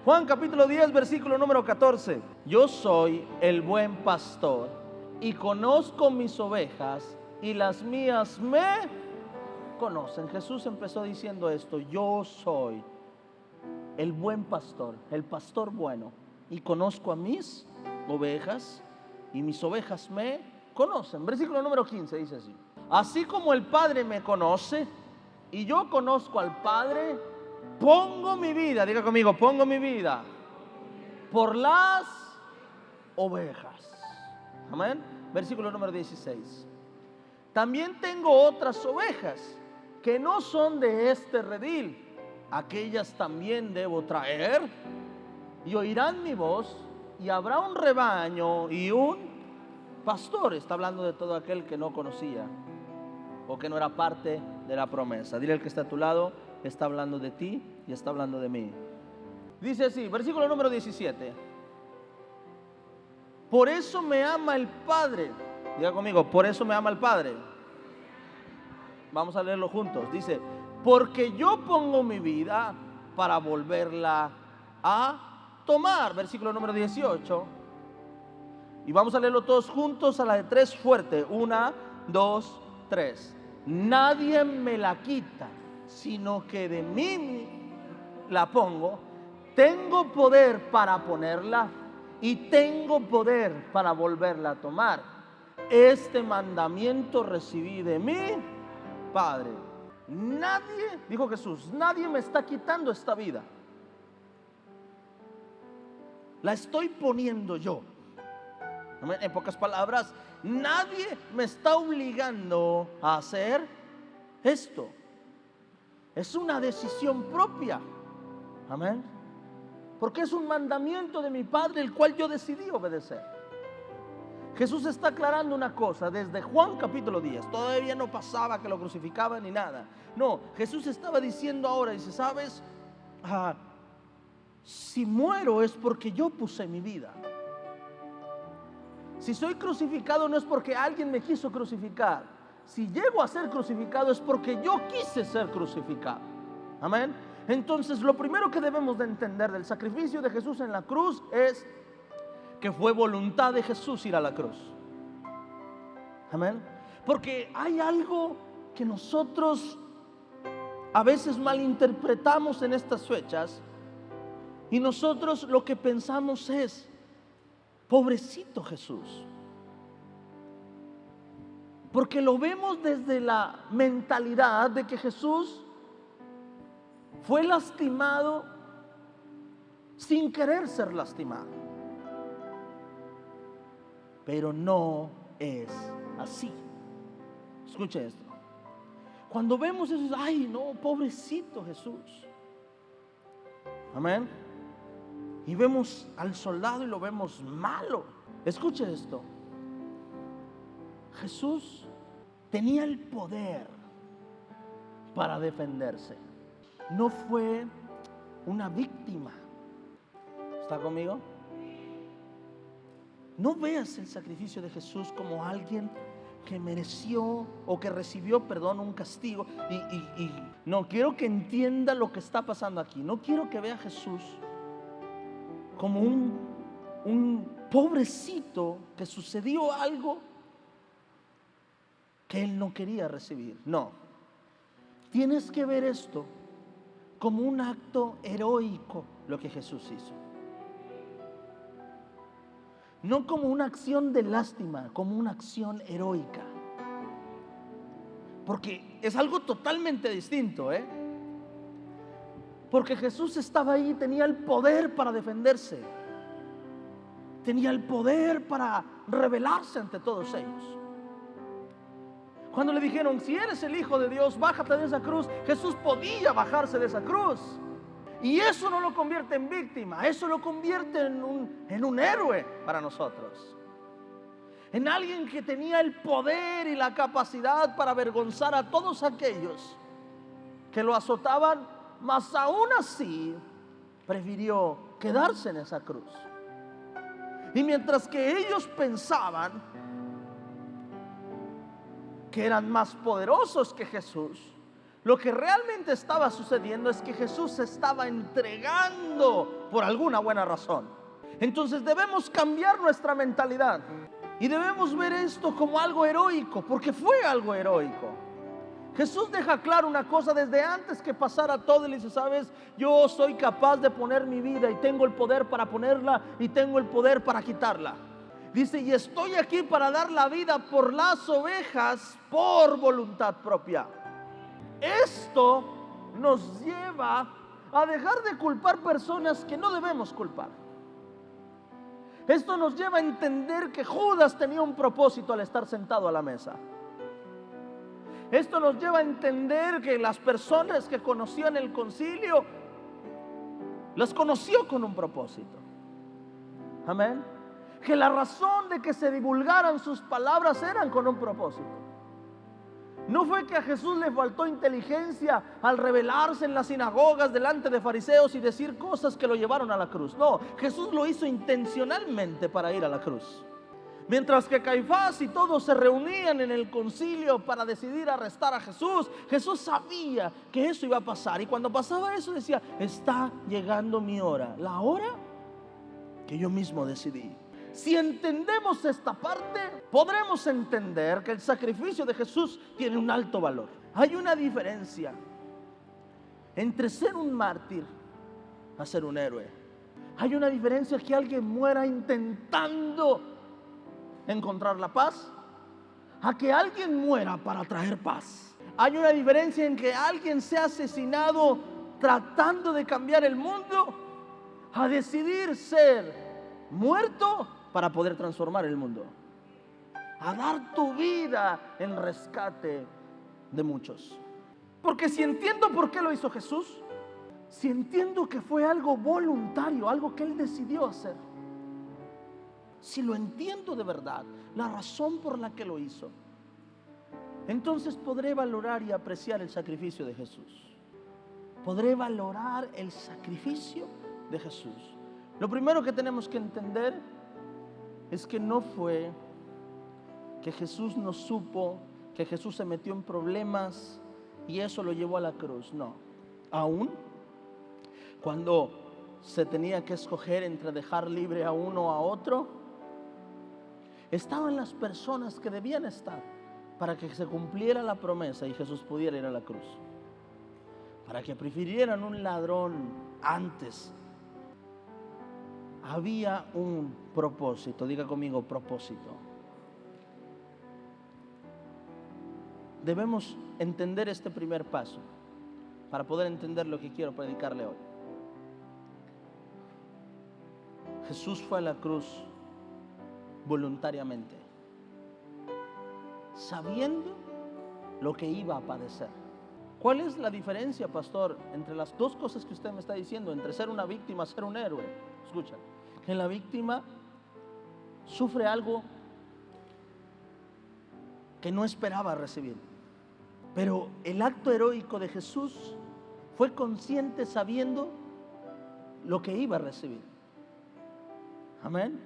Juan capítulo 10, versículo número 14. Yo soy el buen pastor y conozco mis ovejas y las mías me conocen. Jesús empezó diciendo esto: yo soy el buen pastor, el pastor bueno, y conozco a mis ovejas y mis ovejas me conocen. Versículo número 15 dice así: así como el Padre me conoce y yo conozco al Padre, pongo mi vida, diga conmigo, pongo mi vida por las ovejas. Amén. Versículo número 16. También tengo otras ovejas que no son de este redil. Aquellas también debo traer y oirán mi voz, y habrá un rebaño y un pastor. Está hablando de todo aquel que no conocía o que no era parte de la promesa. Dile al que está a tu lado: está hablando de ti y está hablando de mí. Dice así, versículo número 17: por eso me ama el Padre. Diga conmigo: por eso me ama el Padre. Vamos a leerlo juntos. Dice: porque yo pongo mi vida para volverla a tomar. Versículo número 18. Y vamos a leerlo todos juntos a la de 3 fuerte. 1, 2, 3. Nadie me la quita, sino que de mí la pongo. Tengo poder para ponerla y tengo poder para volverla a tomar. Este mandamiento recibí de mi Padre. Nadie, dijo Jesús, nadie me está quitando esta vida. La estoy poniendo yo. En pocas palabras, nadie me está obligando a hacer esto. Es una decisión propia. Amén. Porque es un mandamiento de mi Padre, el cual yo decidí obedecer. Jesús está aclarando una cosa desde Juan capítulo 10. Todavía no pasaba que lo crucificaban ni nada. No, Jesús estaba diciendo ahora, dice: ¿sabes? Si muero es porque yo puse mi vida. Si soy crucificado no es porque alguien me quiso crucificar. Si llego a ser crucificado es porque yo quise ser crucificado. Amén. Entonces, lo primero que debemos de entender del sacrificio de Jesús en la cruz es que fue voluntad de Jesús ir a la cruz. Amén. Porque hay algo que nosotros a veces malinterpretamos en estas fechas, y nosotros lo que pensamos es: pobrecito Jesús. Porque lo vemos desde la mentalidad de que Jesús fue lastimado sin querer ser lastimado. Pero no es así. Escuche esto. Cuando vemos eso, ay no, pobrecito Jesús. Amén. Y vemos al soldado y lo vemos malo. Escuche esto. Jesús tenía el poder para defenderse. No fue una víctima. ¿Está conmigo? No veas el sacrificio de Jesús como alguien que mereció o que recibió, perdón, un castigo. No, quiero que entienda lo que está pasando aquí. No quiero que vea a Jesús como un pobrecito que sucedió algo que él no quería recibir. No, tienes que ver esto como un acto heroico, lo que Jesús hizo. No como una acción de lástima, como una acción heroica. Porque es algo totalmente distinto, Porque Jesús estaba ahí, tenía el poder para defenderse. Tenía el poder para rebelarse ante todos ellos. Cuando le dijeron: si eres el Hijo de Dios, bájate de esa cruz, Jesús podía bajarse de esa cruz. Y eso no lo convierte en víctima, eso lo convierte en un héroe para nosotros. En alguien que tenía el poder y la capacidad para avergonzar a todos aquellos que lo azotaban, mas aún así prefirió quedarse en esa cruz. Y mientras que ellos pensaban que eran más poderosos que Jesús, Lo que realmente estaba sucediendo es que Jesús se estaba entregando por alguna buena razón. Entonces debemos cambiar nuestra mentalidad y debemos ver esto como algo heroico, porque fue algo heroico. Jesús deja claro una cosa desde antes que pasara todo. Y le dice: sabes, yo soy capaz de poner mi vida y tengo el poder para ponerla y tengo el poder para quitarla. Dice: y estoy aquí para dar la vida por las ovejas por voluntad propia. Esto nos lleva a dejar de culpar personas que no debemos culpar. Esto nos lleva a entender que Judas tenía un propósito al estar sentado a la mesa. Esto nos lleva a entender que las personas que conoció en el concilio, las conoció con un propósito. Amén. Que la razón de que se divulgaran sus palabras eran con un propósito. No fue que a Jesús le faltó inteligencia al revelarse en las sinagogas delante de fariseos y decir cosas que lo llevaron a la cruz. No, Jesús lo hizo intencionalmente para ir a la cruz. Mientras que Caifás y todos se reunían en el concilio para decidir arrestar a Jesús, Jesús sabía que eso iba a pasar. Y cuando pasaba eso decía: está llegando mi hora, la hora que yo mismo decidí. Si entendemos esta parte, podremos entender que el sacrificio de Jesús tiene un alto valor. Hay una diferencia entre ser un mártir a ser un héroe. Hay una diferencia que alguien muera intentando encontrar la paz, a que alguien muera para traer paz. Hay una diferencia en que alguien sea asesinado tratando de cambiar el mundo, a decidir ser muerto para poder transformar el mundo, a dar tu vida en rescate de muchos. Porque si entiendo por qué lo hizo Jesús, si entiendo que fue algo voluntario, algo que Él decidió hacer, si lo entiendo de verdad, la razón por la que lo hizo, entonces podré valorar y apreciar el sacrificio de Jesús. Podré valorar el sacrificio de Jesús. Lo primero que tenemos que entender es que no fue que Jesús no supo, que Jesús se metió en problemas y eso lo llevó a la cruz. No, aún cuando se tenía que escoger entre dejar libre a uno o a otro, estaban las personas que debían estar para que se cumpliera la promesa y Jesús pudiera ir a la cruz. Para que prefirieran un ladrón antes. Había un propósito. Diga conmigo: propósito. Debemos entender este primer paso para poder entender lo que quiero predicarle hoy. Jesús fue a la cruz voluntariamente, sabiendo lo que iba a padecer. ¿Cuál es la diferencia, pastor, entre las dos cosas que usted me está diciendo, entre ser una víctima y ser un héroe? Escucha, que la víctima sufre algo que no esperaba recibir, pero el acto heroico de Jesús fue consciente sabiendo lo que iba a recibir. Amén.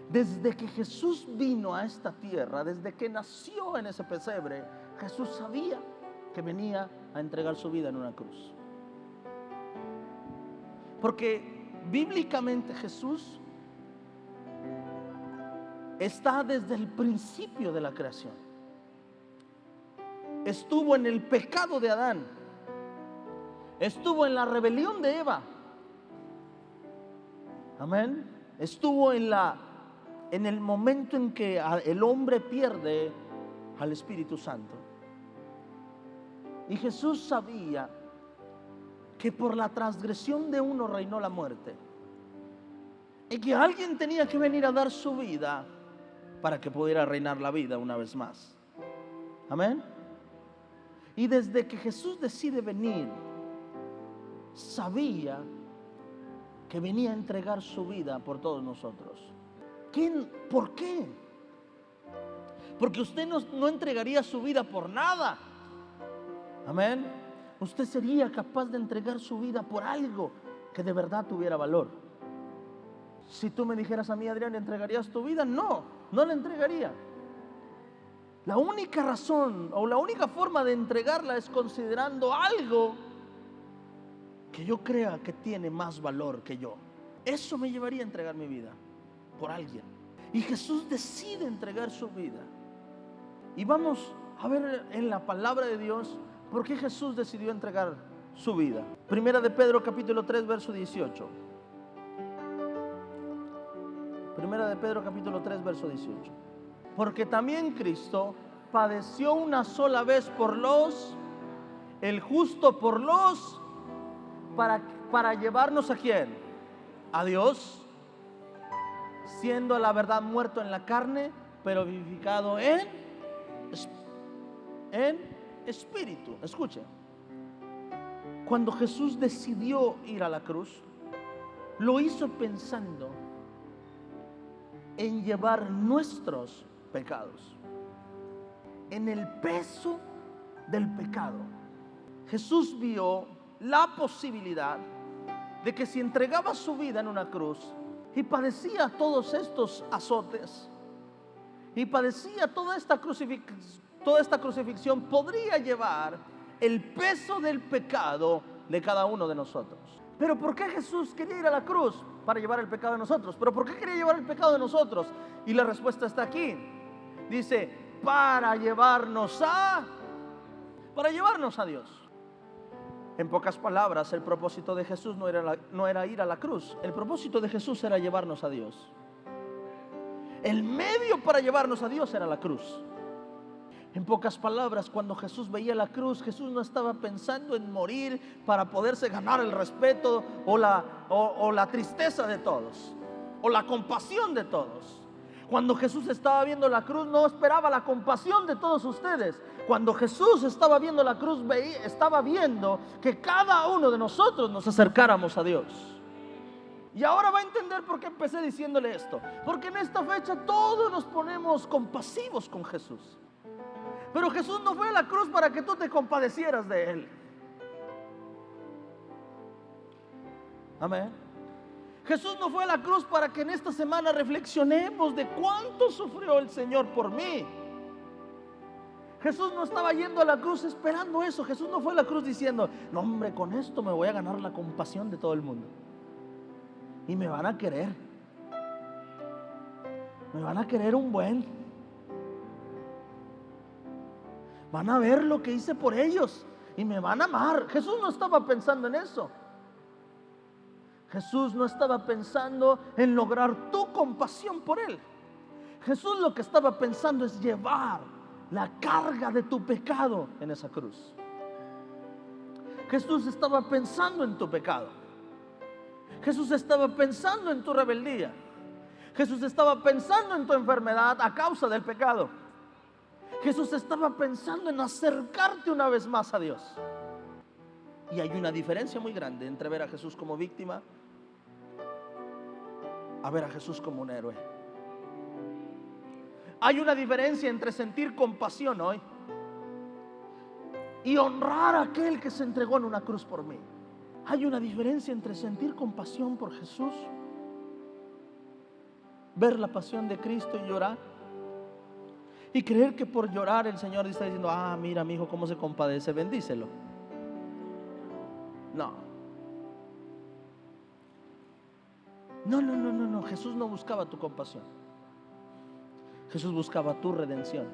Desde que Jesús vino a esta tierra, desde que nació en ese pesebre, Jesús sabía que venía a entregar su vida en una cruz. Porque bíblicamente Jesús está desde el principio de la creación. Estuvo en el pecado de Adán. Estuvo en la rebelión de Eva. Amén. Estuvo en el momento en que el hombre pierde al Espíritu Santo. Y Jesús sabía que por la transgresión de uno reinó la muerte, y que alguien tenía que venir a dar su vida para que pudiera reinar la vida una vez más. Amén. Y desde que Jesús decide venir, sabía que venía a entregar su vida por todos nosotros. ¿Por qué? Porque usted no entregaría su vida por nada. Amén. Usted sería capaz de entregar su vida por algo que de verdad tuviera valor. Si tú me dijeras a mí: Adrián, ¿entregarías tu vida? No, no la entregaría. La única razón o la única forma de entregarla es considerando algo que yo crea que tiene más valor que yo. Eso me llevaría a entregar mi vida por alguien. Y Jesús decide entregar su vida. Y vamos a ver en la palabra de Dios por qué Jesús decidió entregar su vida. Primera de Pedro capítulo 3 verso 18. Primera de Pedro capítulo 3 verso 18. Porque también Cristo padeció una sola vez por el justo por para llevarnos ¿a quién? A Dios, siendo a la verdad muerto en la carne, pero vivificado en espíritu. Escuchen, cuando Jesús decidió ir a la cruz, lo hizo pensando en llevar nuestros pecados, en el peso del pecado. Jesús vio la posibilidad de que si entregaba su vida en una cruz y padecía todos estos azotes y padecía toda esta crucifixión, podría llevar el peso del pecado de cada uno de nosotros. Pero ¿por qué Jesús quería ir a la cruz? Para llevar el pecado de nosotros. ¿Pero por qué quería llevar el pecado de nosotros? Y la respuesta está aquí. Dice, para llevarnos a Dios. En pocas palabras, el propósito de Jesús no era ir a la cruz. El propósito de Jesús era llevarnos a Dios. El medio para llevarnos a Dios era la cruz. En pocas palabras, cuando Jesús veía la cruz, Jesús no estaba pensando en morir para poderse ganar el respeto o la tristeza de todos, o la compasión de todos. Cuando Jesús estaba viendo la cruz, no esperaba la compasión de todos ustedes. Cuando Jesús estaba viendo la cruz, estaba viendo que cada uno de nosotros nos acercáramos a Dios. Y ahora va a entender por qué empecé diciéndole esto. Porque en esta fecha todos nos ponemos compasivos con Jesús. Pero Jesús no fue a la cruz para que tú te compadecieras de Él. Amén. Jesús no fue a la cruz para que en esta semana reflexionemos de cuánto sufrió el Señor por mí. Jesús no estaba yendo a la cruz esperando eso. Jesús no fue a la cruz diciendo, no hombre, con esto me voy a ganar la compasión de todo el mundo. Y me van a querer. Me van a querer un buen. Van a ver lo que hice por ellos y me van a amar. Jesús no estaba pensando en eso. Jesús no estaba pensando en lograr tu compasión por Él. Jesús lo que estaba pensando es llevar la carga de tu pecado en esa cruz. Jesús estaba pensando en tu pecado. Jesús estaba pensando en tu rebeldía. Jesús estaba pensando en tu enfermedad a causa del pecado. Jesús estaba pensando en acercarte una vez más a Dios. Y hay una diferencia muy grande entre ver a Jesús como víctima a ver a Jesús como un héroe. Hay una diferencia entre sentir compasión hoy y honrar a aquel que se entregó en una cruz por mí. Hay una diferencia entre sentir compasión por Jesús, ver la pasión de Cristo y llorar, y creer que por llorar el Señor está diciendo, mira mi hijo cómo se compadece, bendícelo. No, Jesús no buscaba tu compasión. Jesús buscaba tu redención.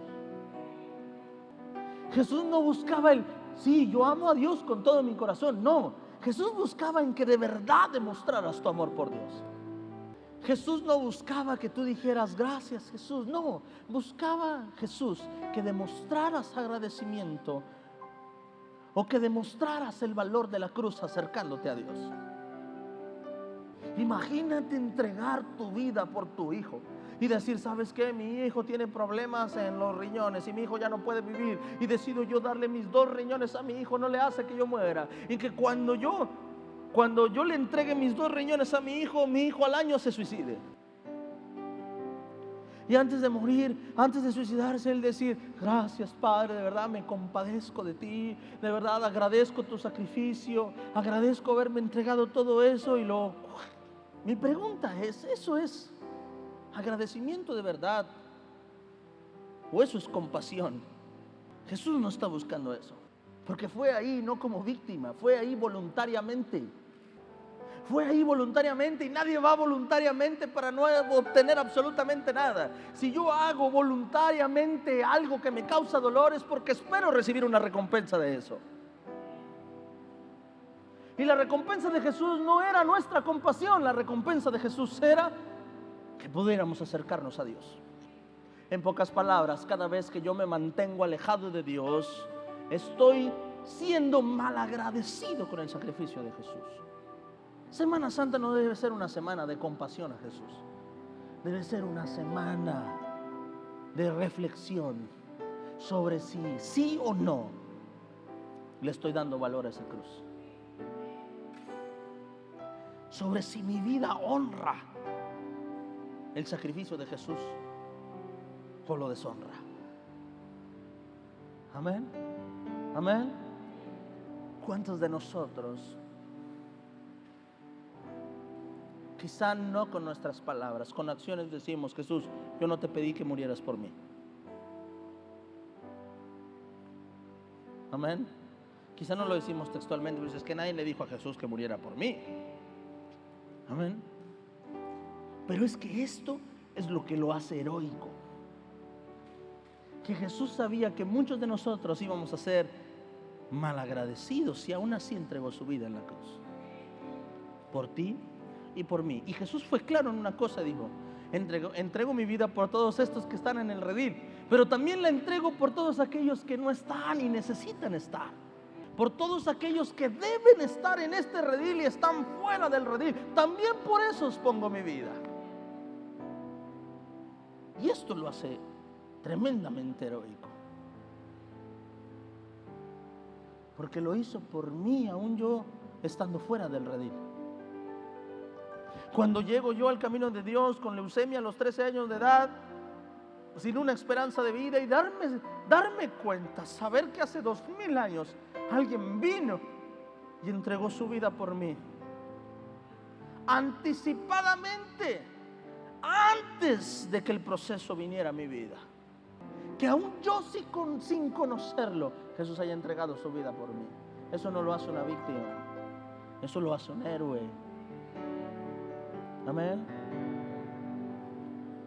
Jesús no buscaba sí, yo amo a Dios con todo mi corazón. No, Jesús buscaba en que de verdad demostraras tu amor por Dios. Jesús no buscaba que tú dijeras gracias Jesús. No, buscaba Jesús que demostraras agradecimiento o que demostraras el valor de la cruz acercándote a Dios. Imagínate entregar tu vida por tu hijo y decir, ¿sabes qué? Mi hijo tiene problemas en los riñones y mi hijo ya no puede vivir y decido yo darle mis 2 riñones a mi hijo, no le hace que yo muera. Y que cuando yo le entregue mis 2 riñones a mi hijo al año se suicide. Y antes de morir, antes de suicidarse, él decir, gracias Padre, de verdad me compadezco de ti, de verdad agradezco tu sacrificio, agradezco haberme entregado todo eso. Mi pregunta es, ¿eso es agradecimiento de verdad o eso es compasión. Jesús no está buscando eso, porque fue ahí no como víctima, fue ahí voluntariamente. Fue ahí voluntariamente, y nadie va voluntariamente para no obtener absolutamente nada. Si yo hago voluntariamente algo que me causa dolor, es porque espero recibir una recompensa de eso. Y la recompensa de Jesús no era nuestra compasión, la recompensa de Jesús era que pudiéramos acercarnos a Dios. En pocas palabras, cada vez que yo me mantengo alejado de Dios, estoy siendo malagradecido con el sacrificio de Jesús. Semana Santa no debe ser una semana de compasión a Jesús. Debe ser una semana de reflexión sobre si sí o no le estoy dando valor a esa cruz. Sobre si mi vida honra el sacrificio de Jesús o lo deshonra. Amén. Amén. ¿Cuántos de nosotros, quizá no con nuestras palabras, con acciones decimos: Jesús, yo no te pedí que murieras por mí? Amén. Quizá no lo decimos textualmente, pero es que nadie le dijo a Jesús que muriera por mí. Amén. Pero es que esto es lo que lo hace heroico. Que Jesús sabía que muchos de nosotros íbamos a ser malagradecidos, y aún así entregó su vida en la cruz. Por ti y por mí. Y Jesús fue claro en una cosa, dijo: entrego mi vida por todos estos que están en el redil, pero también la entrego por todos aquellos que no están y necesitan estar. Por todos aquellos que deben estar en este redil y están fuera del redil. También por esos pongo mi vida. Y esto lo hace tremendamente heroico, porque lo hizo por mí, aún yo estando fuera del redil. Cuando llego yo al camino de Dios con leucemia a los 13 años de edad, sin una esperanza de vida, y darme cuenta, saber que hace 2000 años alguien vino y entregó su vida por mí, anticipadamente, antes de que el proceso viniera a mi vida. Que aún yo sin conocerlo, Jesús haya entregado su vida por mí. Eso no lo hace una víctima, eso lo hace un héroe. Amén.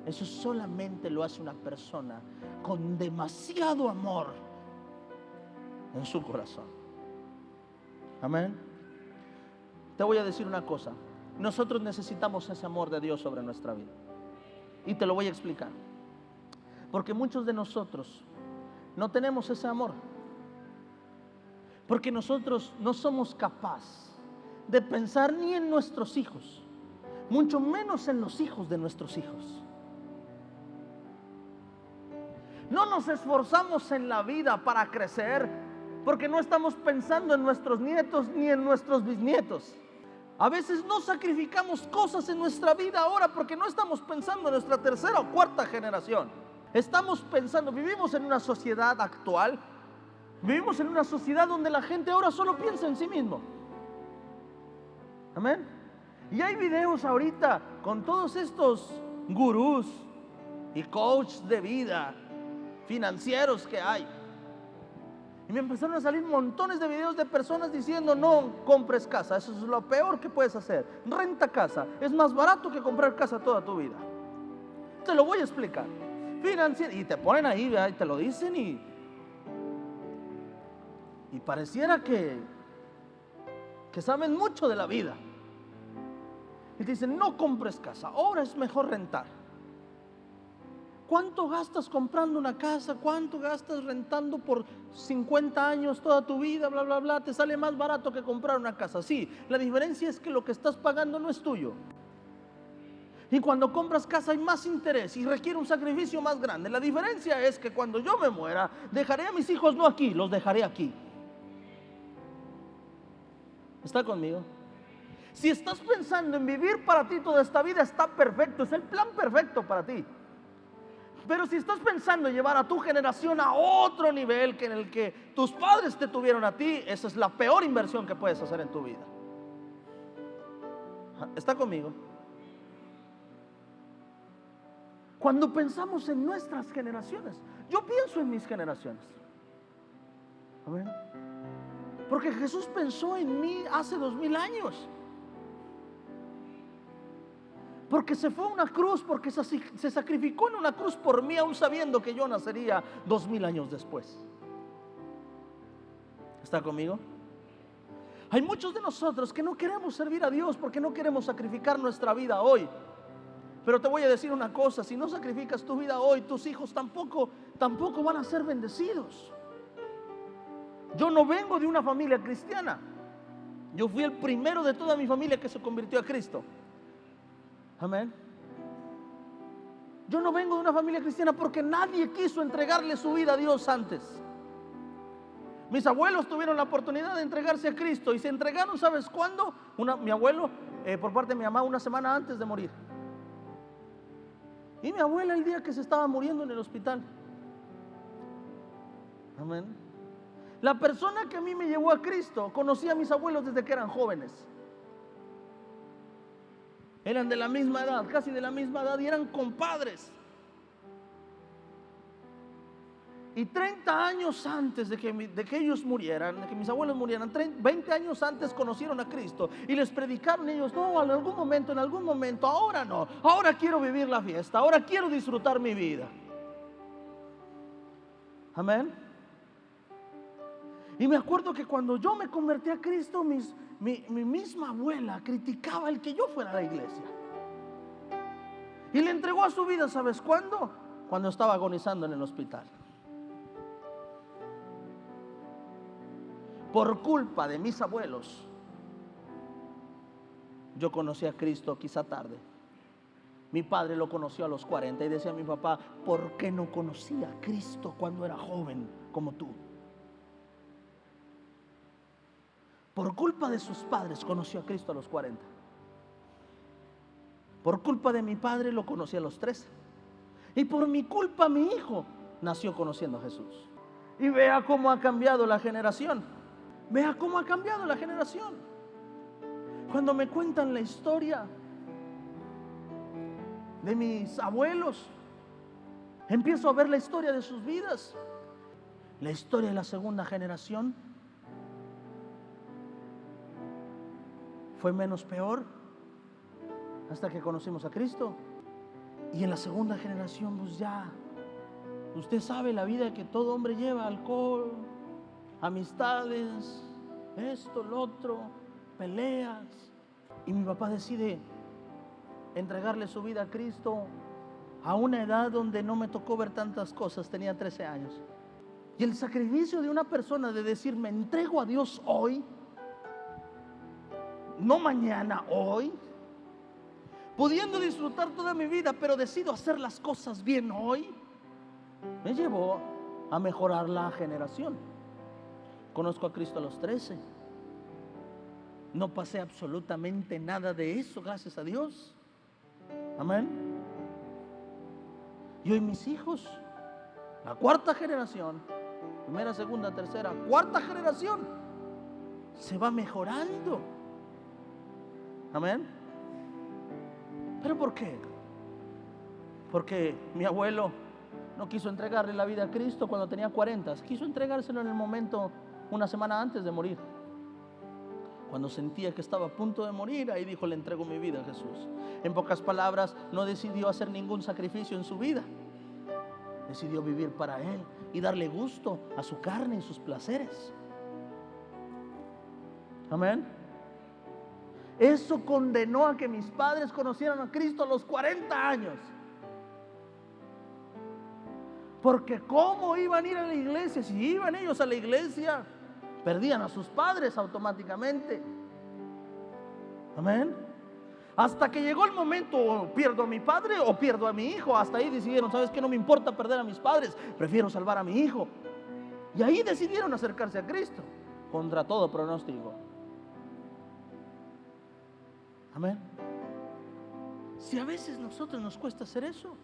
Eso solamente lo hace una persona con demasiado amor en su corazón. Amén. Te voy a decir una cosa: nosotros necesitamos ese amor de Dios sobre nuestra vida, y te lo voy a explicar. Porque muchos de nosotros no tenemos ese amor, porque nosotros no somos capaces de pensar ni en nuestros hijos, mucho menos en los hijos de nuestros hijos. No nos esforzamos en la vida para crecer, porque no estamos pensando en nuestros nietos ni en nuestros bisnietos. A veces no sacrificamos cosas en nuestra vida ahora porque no estamos pensando en nuestra tercera o cuarta generación. Estamos pensando, vivimos en una sociedad actual, vivimos en una sociedad donde la gente ahora solo piensa en sí mismo. Amén. Y hay videos ahorita con todos estos gurús y coaches de vida financieros que hay. Y me empezaron a salir montones de videos de personas diciendo: no compres casa, eso es lo peor que puedes hacer. Renta casa, es más barato que comprar casa toda tu vida. Te lo voy a explicar. Y te ponen ahí, ¿verdad? Y te lo dicen, y pareciera que saben mucho de la vida. Y te dicen: no compres casa, ahora es mejor rentar. ¿Cuánto gastas comprando una casa? ¿Cuánto gastas rentando por 50 años toda tu vida? Bla, bla, bla. Te sale más barato que comprar una casa. Sí, la diferencia es que lo que estás pagando no es tuyo. Y cuando compras casa hay más interés y requiere un sacrificio más grande. La diferencia es que cuando yo me muera, dejaré a mis hijos no aquí, los dejaré aquí. ¿Está conmigo? Si estás pensando en vivir para ti toda esta vida, está perfecto, es el plan perfecto para ti. Pero si estás pensando en llevar a tu generación a otro nivel que en el que tus padres te tuvieron a ti, esa es la peor inversión que puedes hacer en tu vida. ¿Está conmigo? Cuando pensamos en nuestras generaciones, yo pienso en mis generaciones. Amén. Porque Jesús pensó en mí hace 2000 años. Porque se fue a una cruz, porque se sacrificó en una cruz por mí, aún sabiendo que yo nacería 2000 años después. ¿Está conmigo? Hay muchos de nosotros que no queremos servir a Dios porque no queremos sacrificar nuestra vida hoy. Pero te voy a decir una cosa: si no sacrificas tu vida hoy, tus hijos tampoco van a ser bendecidos. Yo no vengo de una familia cristiana. Yo fui el primero de toda mi familia que se convirtió a Cristo. Amén. Yo no vengo de una familia cristiana porque nadie quiso entregarle su vida a Dios antes. Mis abuelos tuvieron la oportunidad de entregarse a Cristo y se entregaron, ¿sabes cuándo? Mi abuelo, por parte de mi mamá, una semana antes de morir. Y mi abuela el día que se estaba muriendo en el hospital. Amén. La persona que a mí me llevó a Cristo conocía a mis abuelos desde que eran jóvenes. Eran de la misma edad, casi de la misma edad, y eran compadres. Y 30 años antes de que ellos murieran, de que mis abuelos murieran, 20 años antes conocieron a Cristo y les predicaron ellos: no, en algún momento, ahora no, ahora quiero vivir la fiesta, ahora quiero disfrutar mi vida. Amén. Y me acuerdo que cuando yo me convertí a Cristo, mi misma abuela criticaba el que yo fuera a la iglesia. Y le entregó a su vida, ¿sabes cuándo? Cuando estaba agonizando en el hospital. Por culpa de mis abuelos, yo conocí a Cristo quizá tarde. Mi padre lo conoció a los 40 y decía a mi papá: ¿por qué no conocí a Cristo cuando era joven como tú? Por culpa de sus padres conoció a Cristo a los 40. Por culpa de mi padre lo conocí a los 13. Y por mi culpa mi hijo nació conociendo a Jesús. Y vea cómo ha cambiado la generación. Vea cómo ha cambiado la generación. Cuando me cuentan la historia de mis abuelos, empiezo a ver la historia de sus vidas. La historia de la segunda generación fue menos peor hasta que conocimos a Cristo. Y en la segunda generación, pues ya, usted sabe la vida que todo hombre lleva: alcohol, amistades, esto, lo otro, peleas. Y mi papá decide entregarle su vida a Cristo a una edad donde no me tocó ver tantas cosas. Tenía 13 años. Y el sacrificio de una persona de decir: me entrego a Dios hoy, no mañana, hoy, pudiendo disfrutar toda mi vida, pero decido hacer las cosas bien hoy, me llevó a mejorar la generación. Conozco a Cristo a los 13. No pasé absolutamente nada de eso, gracias a Dios. Amén. Y hoy mis hijos, la cuarta generación, primera, segunda, tercera, cuarta generación, se va mejorando. Amén. ¿Pero por qué? Porque mi abuelo no quiso entregarle la vida a Cristo cuando tenía 40. Quiso entregárselo en el momento, una semana antes de morir. Cuando sentía que estaba a punto de morir, ahí dijo: le entrego mi vida a Jesús. En pocas palabras, no decidió hacer ningún sacrificio en su vida. Decidió vivir para Él y darle gusto a su carne y sus placeres. Amén. Eso condenó a que mis padres conocieran a Cristo a los 40 años. Porque ¿cómo iban a ir a la iglesia? Si iban ellos a la iglesia, perdían a sus padres automáticamente. Amén. Hasta que llegó el momento: o pierdo a mi padre o pierdo a mi hijo. Hasta ahí decidieron: ¿sabes qué? No me importa perder a mis padres, prefiero salvar a mi hijo. Y ahí decidieron acercarse a Cristo, contra todo pronóstico. Amén. Si a veces a nosotros nos cuesta hacer eso,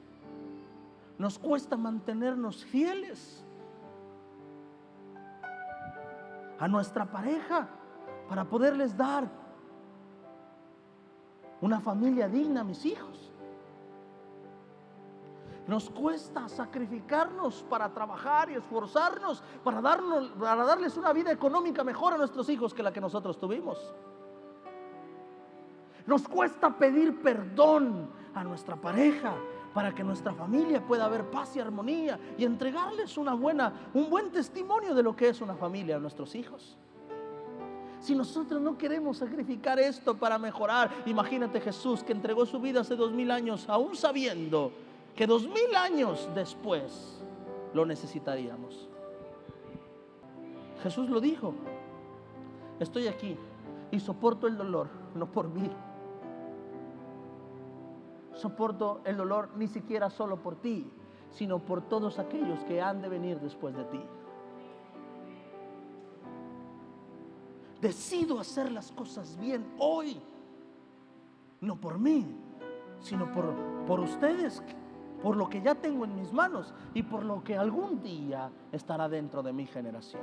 nos cuesta mantenernos fieles a nuestra pareja para poderles dar una familia digna a mis hijos. Nos cuesta sacrificarnos para trabajar y esforzarnos para darles una vida económica mejor a nuestros hijos que la que nosotros tuvimos. Nos cuesta pedir perdón a nuestra pareja para que nuestra familia pueda haber paz y armonía y entregarles un buen testimonio de lo que es una familia a nuestros hijos. Si nosotros no queremos sacrificar esto para mejorar, imagínate Jesús que entregó su vida hace 2000 años, aún sabiendo que 2000 años después lo necesitaríamos. Jesús lo dijo: estoy aquí y soporto el dolor, no por mí. Soporto el dolor ni siquiera solo por ti, sino por todos aquellos que han de venir después de ti. Decido hacer las cosas bien hoy, no por mí, sino por ustedes, por lo que ya tengo en mis manos y por lo que algún día estará dentro de mi generación.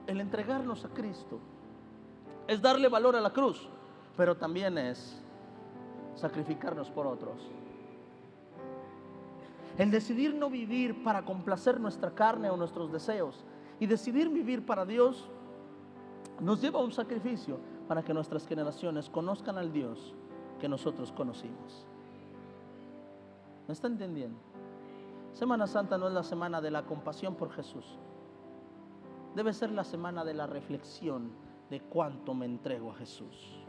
El entregarnos a Cristo es darle valor a la cruz, pero también es sacrificarnos por otros. El decidir no vivir para complacer nuestra carne o nuestros deseos y decidir vivir para Dios nos lleva a un sacrificio para que nuestras generaciones conozcan al Dios que nosotros conocimos. ¿Me está entendiendo? Semana Santa no es la semana de la compasión por Jesús. Debe ser la semana de la reflexión de cuánto me entrego a Jesús.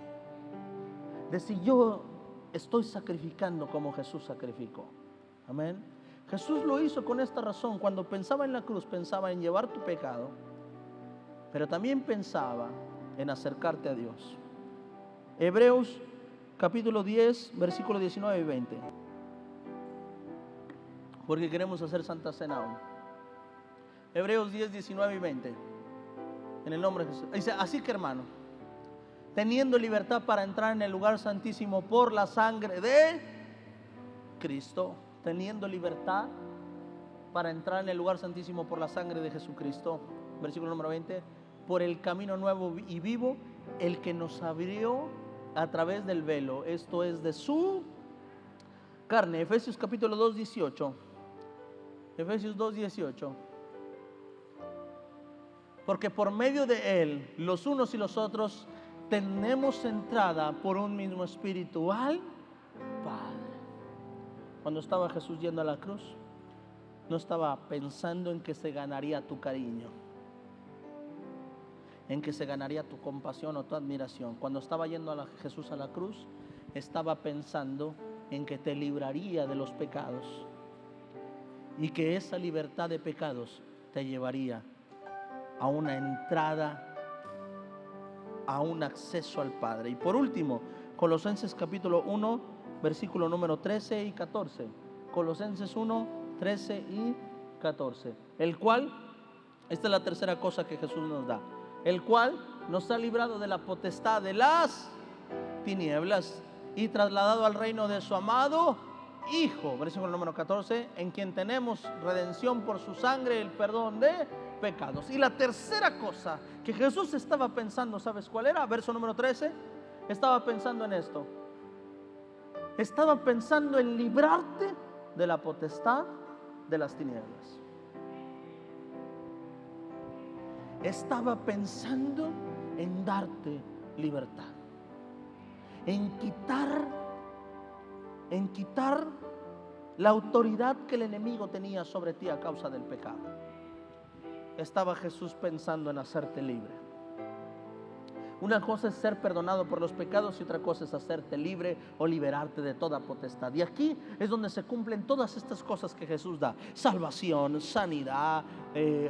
De si yo estoy sacrificando como Jesús sacrificó. Amén. Jesús lo hizo con esta razón. Cuando pensaba en la cruz, pensaba en llevar tu pecado, pero también pensaba en acercarte a Dios. Hebreos capítulo 10, versículos 19 y 20. Porque queremos hacer Santa Cena aún. Hebreos 10, 19 y 20. En el nombre de Jesús. Dice: así que, hermano, teniendo libertad para entrar en el lugar santísimo por la sangre de Cristo, teniendo libertad para entrar en el lugar santísimo por la sangre de Jesucristo, versículo número 20, por el camino nuevo y vivo, el que nos abrió a través del velo, esto es de su carne. Efesios capítulo 2, 18. Efesios 2, 18. Porque por medio de él, los unos y los otros, tenemos entrada por un mismo espíritu al Padre. Cuando estaba Jesús yendo a la cruz, no estaba pensando en que se ganaría tu cariño, en que se ganaría tu compasión o tu admiración. Cuando estaba yendo Jesús a la cruz, estaba pensando en que te libraría de los pecados y que esa libertad de pecados te llevaría a una entrada, a un acceso al Padre. Y por último, Colosenses capítulo 1, versículo número 13 y 14. Colosenses 1, 13 y 14. El cual, esta es la tercera cosa que Jesús nos da, el cual nos ha librado de la potestad de las tinieblas y trasladado al reino de su amado Hijo, versículo número 14, en quien tenemos redención por su sangre, el perdón de pecados. Y la tercera cosa que Jesús estaba pensando, ¿sabes cuál era? Verso número 13, estaba pensando en esto. Estaba pensando en librarte de la potestad de las tinieblas. Estaba pensando en darte libertad, en quitar la autoridad que el enemigo tenía sobre ti a causa del pecado. Estaba Jesús pensando en hacerte libre. Una cosa es ser perdonado por los pecados y otra cosa es hacerte libre o liberarte de toda potestad. Y aquí es donde se cumplen todas estas cosas que Jesús da: salvación, sanidad,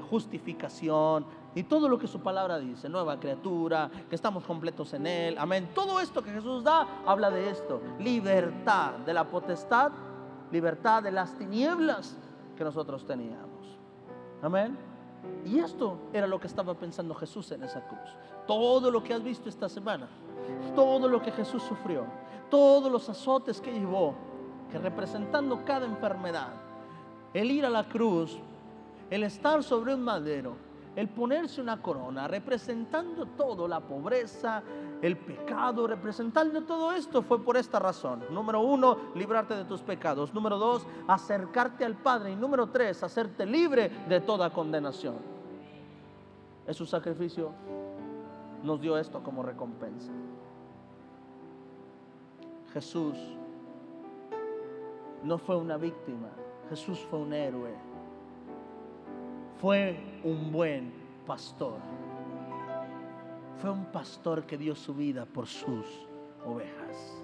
justificación y todo lo que su palabra dice, nueva criatura, que estamos completos en Él, amén. Todo esto que Jesús da habla de esto: libertad de la potestad, libertad de las tinieblas que nosotros teníamos, amén. Y esto era lo que estaba pensando Jesús en esa cruz. Todo lo que has visto esta semana, todo lo que Jesús sufrió, todos los azotes que llevó, que representando cada enfermedad, el ir a la cruz, el estar sobre un madero, el ponerse una corona, representando todo, la pobreza, el pecado, representando todo esto, fue por esta razón. Número 1, librarte de tus pecados. Número 2, acercarte al Padre. Y número 3, hacerte libre de toda condenación. Es su sacrificio, nos dio esto como recompensa. Jesús no fue una víctima, Jesús fue un héroe. Fue un buen pastor. Fue un pastor que dio su vida por sus ovejas.